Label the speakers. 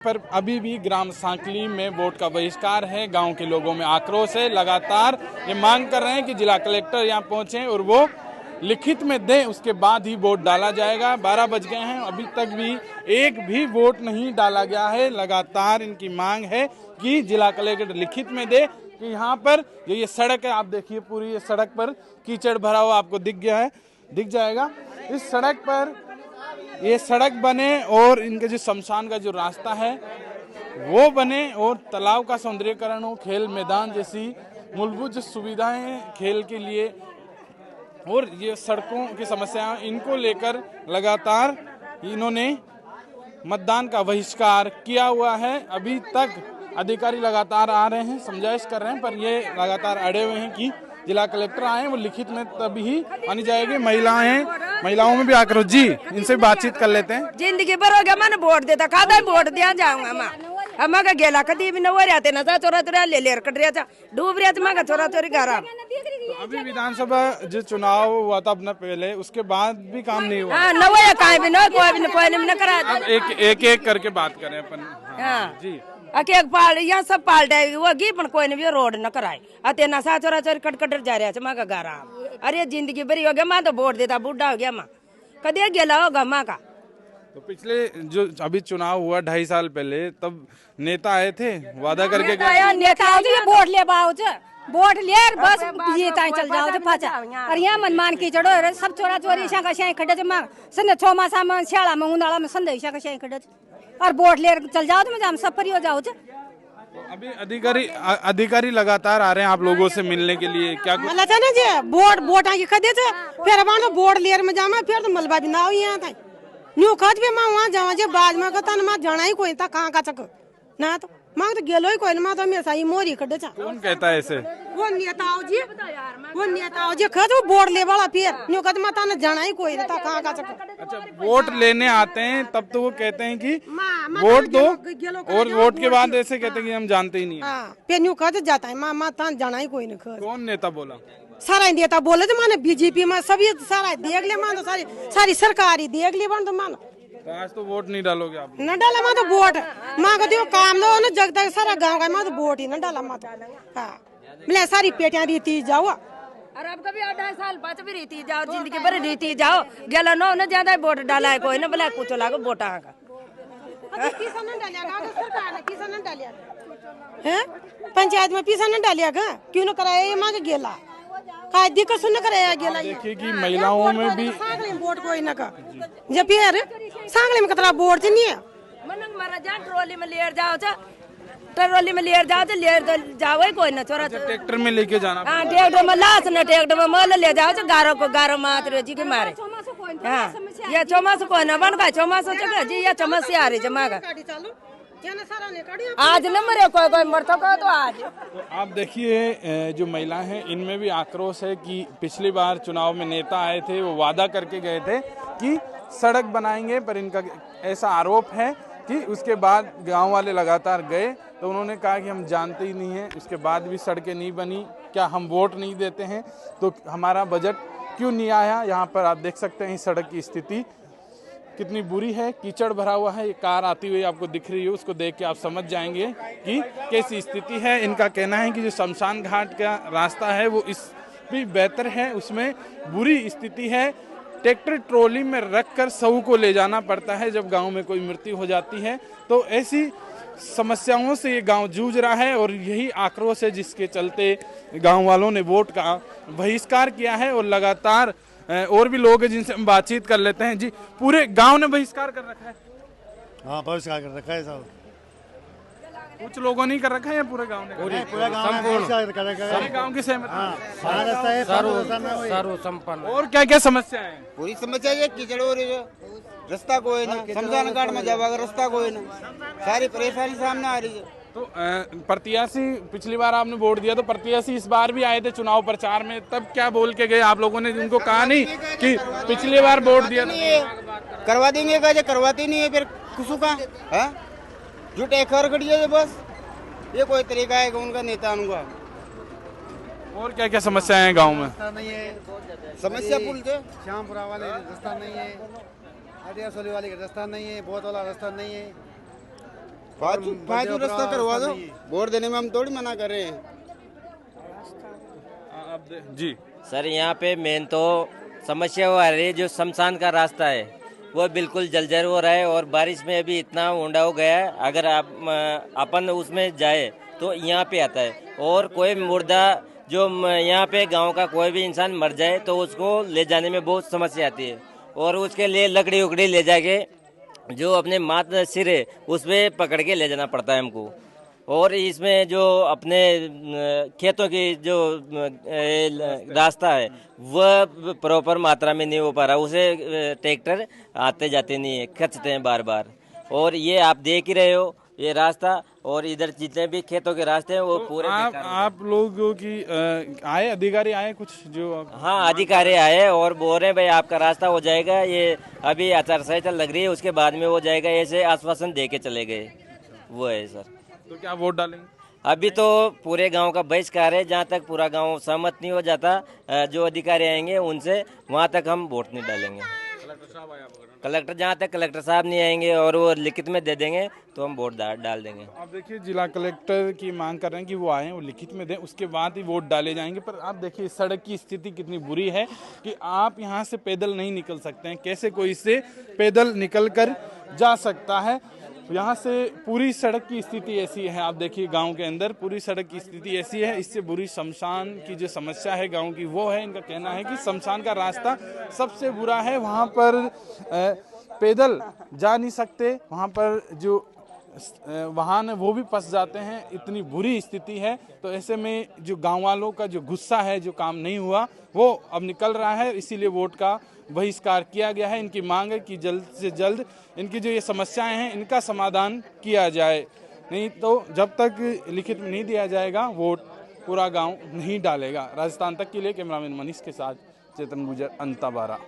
Speaker 1: पर अभी भी ग्राम सांकली में वोट का बहिष्कार है। गांव के लोगों में आक्रोश है। लगातार ये मांग कर रहे हैं कि जिला कलेक्टर यहां पहुंचे और वो लिखित में दें, उसके बाद ही वोट डाला जाएगा। 12 बज गए हैं, अभी तक भी एक भी वोट नहीं डाला गया है। लगातार इनकी मांग है कि जिला कलेक्टर लिखित में दे कि यहाँ पर जो ये सड़क है, आप देखिए पूरी ये सड़क पर कीचड़ भरा हुआ आपको दिख जाएगा। इस सड़क पर ये सड़क बने और इनके जो शमशान का जो रास्ता है वो बने और तालाब का सौंदर्यीकरण हो, खेल मैदान जैसी मूलभूत जो सुविधाएं खेल के लिए और ये सड़कों की समस्या, इनको लेकर लगातार इन्होंने मतदान का बहिष्कार किया हुआ है। अभी तक अधिकारी लगातार आ रहे हैं, समझाइश कर रहे हैं, पर ये लगातार अड़े हुए हैं कि जिला कलेक्टर आए, वो लिखित में तभी आनी जाएगी। महिलाओं में भी आक्रोश। जी, इनसे बातचीत कर लेते हैं।
Speaker 2: जिंदगी भर हो गया मैंने वोट देता खादा वोट दिया जाऊंगा मां अम्मा का गेला कदी भी न हो रहते ना चोरा चोरा ले कट रहा था डूब रहा था मां का चोरा चोरी घर।
Speaker 1: अभी विधानसभा जो चुनाव हुआ था अपना पहले, उसके बाद भी काम नहीं हुआ।
Speaker 2: हां न हो काहे भी न कोई न करा।
Speaker 1: एक करके बात करें अपन।
Speaker 2: हां
Speaker 1: जी,
Speaker 2: एक पाल यहाँ सब पाल डाए वो गी पण कोई ने भी रोड न कराए अते ना सा चोरा चोरी कट जा रहा है मां का घर। अरे जिंदगी भरी हो गया मां तो वोट देता बुढ़ा हो गया मां कदे गेला होगा मां का।
Speaker 1: तो पिछले जो अभी चुनाव हुआ 2.5 साल पहले, तब नेता आए थे, वादा करके गए।
Speaker 3: नेता वोट ले पाओ वोट ले बस ये ताई चल जाओ पाचा और यहाँ मनमान की चढ़ो सब चोरा चोरी ईशा का शाही खड्डे मां संदे 6 मासा में श्याला में उंदाला में संदे ईशा का शाही खड्डे और वोट ले चल जाओ तो हम सब परी हो जाओ।
Speaker 1: अभी अधिकारी लगातार आ रहे हैं आप लोगों से मिलने के लिए, क्या
Speaker 3: मतलब था ना जी वोट आके खदे थे फिर अपन वोट लेर में जामा फिर तो मलबा भी ना हो यहाँ था न्यू खत भी मां वहां जावा जे बाद में कहता ना मां जाना ही कोई था कहां का चक ना तो मां तो गेलो ही कोई ना मां तो हमेशा ही मोरी खड्डे था।
Speaker 1: कौन कहता है ऐसे?
Speaker 3: वो नेताओं जी खत वो वोट ले वाला फिर न्यू कहता मां ना जाना ही कोई था कहां का चक।
Speaker 1: अच्छा, वोट लेने आते हैं तब तो वो कहते हैं कि वोट दो और वोट के बाद ऐसे कहते हैं कि हम जानते ही नहीं है।
Speaker 3: फिर न्यू खत जाता है मां था जाना ही कोई नहीं।
Speaker 1: कौन नेता बोला?
Speaker 3: सारा नेता बोले तो माने बीजेपी में सभी सारा देख ले मान तो सारी सरकारी देख ले बन तो मान
Speaker 1: तो आज तो वोट नहीं डालोगे आप?
Speaker 3: न डाला मां तो वोट मां को दियो काम दो न जग तक सारा गांव का मां तो वोट ही न डाला मां तो। हां मिले सारी पेटियां रीति जाओ
Speaker 2: और अब कभी 2.5 साल बाद भी रीति जाओ जिंदगी भर रीति जाओ गेला न ज्यादा वोट डाला है कोई न बोला कुछ लागो वोट आगा
Speaker 3: किसान न डालिया सरकार ने किसान न डालिया हैं पंचायत में पैसा न डालिया गा क्यों न कराया मां के गेला का दिक्कत सुन कराया गेला।
Speaker 1: देखिए कि महिलाओं में भी
Speaker 3: सांगले में वोट कोई न का जब फिर सांगले में कतरा वोट नहीं है
Speaker 2: मनंग मारा जा ट्रॉली में लेर जाओ ट्रॉली में लेर जाओ लेर जाओ कोई न चोरा
Speaker 1: ट्रैक्टर में लेके जाना।
Speaker 2: हां ट्रैक्टर में लाश न ट्रैक्टर में मल ले जाओ गारो मात्र जी के मारे। हां ये चौमास कोई न बन का चौमास जी ये समस्या आ रही जमा का आज न मरे कोई मरता का तो आज।
Speaker 1: तो आप देखिए जो महिलाएं हैं इनमें भी आक्रोश है कि पिछली बार चुनाव में नेता आए थे, वो वादा करके गए थे कि सड़क बनाएंगे, पर इनका ऐसा आरोप है कि उसके बाद गांव वाले लगातार गए तो उन्होंने कहा कि हम जानते ही नहीं हैं, उसके बाद भी सड़कें नहीं बनी, क्या हम वोट नहीं देते हैं तो हमारा बजट क्यों नहीं आया। यहाँ पर आप देख सकते हैं इस सड़क की स्थिति कितनी बुरी है, कीचड़ भरा हुआ है। ये कार आती हुई आपको दिख रही है, उसको देख के आप समझ जाएंगे कि कैसी स्थिति है। इनका कहना है कि जो शमशान घाट का रास्ता है वो इस भी बेहतर है, उसमें बुरी स्थिति है। ट्रैक्टर ट्रॉली में रखकर शव को ले जाना पड़ता है जब गांव में कोई मृत्यु हो जाती है। तो ऐसी समस्याओं से ये गांव जूझ रहा है और यही आक्रोश है जिसके चलते गांव वालों ने वोट का बहिष्कार किया है। और लगातार और भी लोग हैं जिनसे हम बातचीत कर लेते हैं। जी, पूरे गांव ने बहिष्कार कर रखा है?
Speaker 4: हाँ, बहिष्कार कर रखा है साहब।
Speaker 1: कुछ लोगों ने कर रखा है या पूरे गांव ने?
Speaker 4: पूरा
Speaker 1: गांव की सहमति?
Speaker 4: संपन्न।
Speaker 1: और क्या क्या समस्या है?
Speaker 5: पूरी समस्या ये कीचड़ हो रही है, रास्ता कोई ना, शमशान घाट में जावा रास्ता कोई ना, सारी परेशानी सामने आ रही है।
Speaker 1: तो प्रत्याशी पिछली बार आपने वोट दिया तो प्रत्याशी इस बार भी आए थे चुनाव प्रचार में, तब क्या बोल के गए आप लोगों ने? उनको कहा नहीं कि पिछली बार वोट दिया
Speaker 5: करवा देंगे, करवाती नहीं है फिर खुशू का झूठे खर खड़ी है बस, ये कोई तरीका है उनका नेता उनका।
Speaker 1: और क्या क्या समस्याएं हैं गांव में?
Speaker 4: नहीं है
Speaker 5: समस्या पुल थे
Speaker 4: श्यामपुरा वाले रास्ता नहीं है, अडिया सोली वाले रास्ता नहीं है, बहुत वाला रास्ता नहीं है,
Speaker 5: फालतू रास्ता करवा दो, वोट देने में हम थोड़ी मना कर रहे हैं।
Speaker 1: जी
Speaker 6: सर यहाँ पे मेन तो समस्या वो आ रही है, जो शमशान का रास्ता है वो बिल्कुल जर्जर हो रहा है और बारिश में अभी इतना होंडा हो गया है, अगर अपन उसमें जाए तो यहाँ पे आता है। और कोई मुर्दा जो यहाँ पे गांव का कोई भी इंसान मर जाए तो उसको ले जाने में बहुत समस्या आती है, और उसके लिए लकड़ी उकड़ी ले जाके जो अपने मात सिर है उस पर पकड़ के ले जाना पड़ता है हमको। और इसमें जो अपने खेतों की जो रास्ता है वह प्रॉपर मात्रा में नहीं हो पा रहा, उसे ट्रैक्टर आते जाते नहीं है, खचते हैं बार बार। और ये आप देख ही रहे हो ये रास्ता, और इधर जितने भी खेतों के रास्ते हैं वो पूरे
Speaker 1: आप लोगों की आए अधिकारी आए कुछ जो?
Speaker 6: हाँ, अधिकारी आए और बोल रहे हैं भाई आपका रास्ता हो जाएगा, ये अभी आचार संहिता लग रही है उसके बाद में हो जाएगा, ऐसे आश्वासन दे के चले गए। वो है सर।
Speaker 1: तो क्या वोट डालेंगे?
Speaker 6: अभी तो पूरे गांव का बहिष्कार है, जहाँ तक पूरा गांव सहमत नहीं हो जाता, जो अधिकारी आएंगे उनसे वहाँ तक हम वोट नहीं डालेंगे। कलेक्टर जहाँ तक कलेक्टर साहब नहीं आएंगे और वो लिखित में दे देंगे तो हम वोट डाल देंगे।
Speaker 1: आप देखिए जिला कलेक्टर की मांग कर रहे हैं कि वो आए, वो लिखित में दें, उसके बाद ही वोट डाले जाएंगे। पर आप देखिए सड़क की स्थिति कितनी बुरी है कि आप यहाँ से पैदल नहीं निकल सकते हैं। कैसे कोई इससे पैदल निकल कर जा सकता है? यहाँ से पूरी सड़क की स्थिति ऐसी है। आप देखिए गांव के अंदर पूरी सड़क की स्थिति ऐसी है। इससे बुरी शमशान की जो समस्या है गांव की वो है, इनका कहना है कि शमशान का रास्ता सबसे बुरा है। वहाँ पर पैदल जा नहीं सकते, वहाँ पर जो वाहन है वो भी फंस जाते हैं, इतनी बुरी स्थिति है। तो ऐसे में जो गांव वालों का जो गुस्सा है, जो काम नहीं हुआ वो अब निकल रहा है, इसीलिए वोट का बहिष्कार किया गया है। इनकी मांग है कि जल्द से जल्द इनकी जो ये समस्याएं हैं इनका समाधान किया जाए, नहीं तो जब तक लिखित में नहीं दिया जाएगा वोट पूरा गांव नहीं डालेगा। राजस्थान तक के लिए कैमरामैन मनीष के साथ चेतन गुजर, अंताबारा।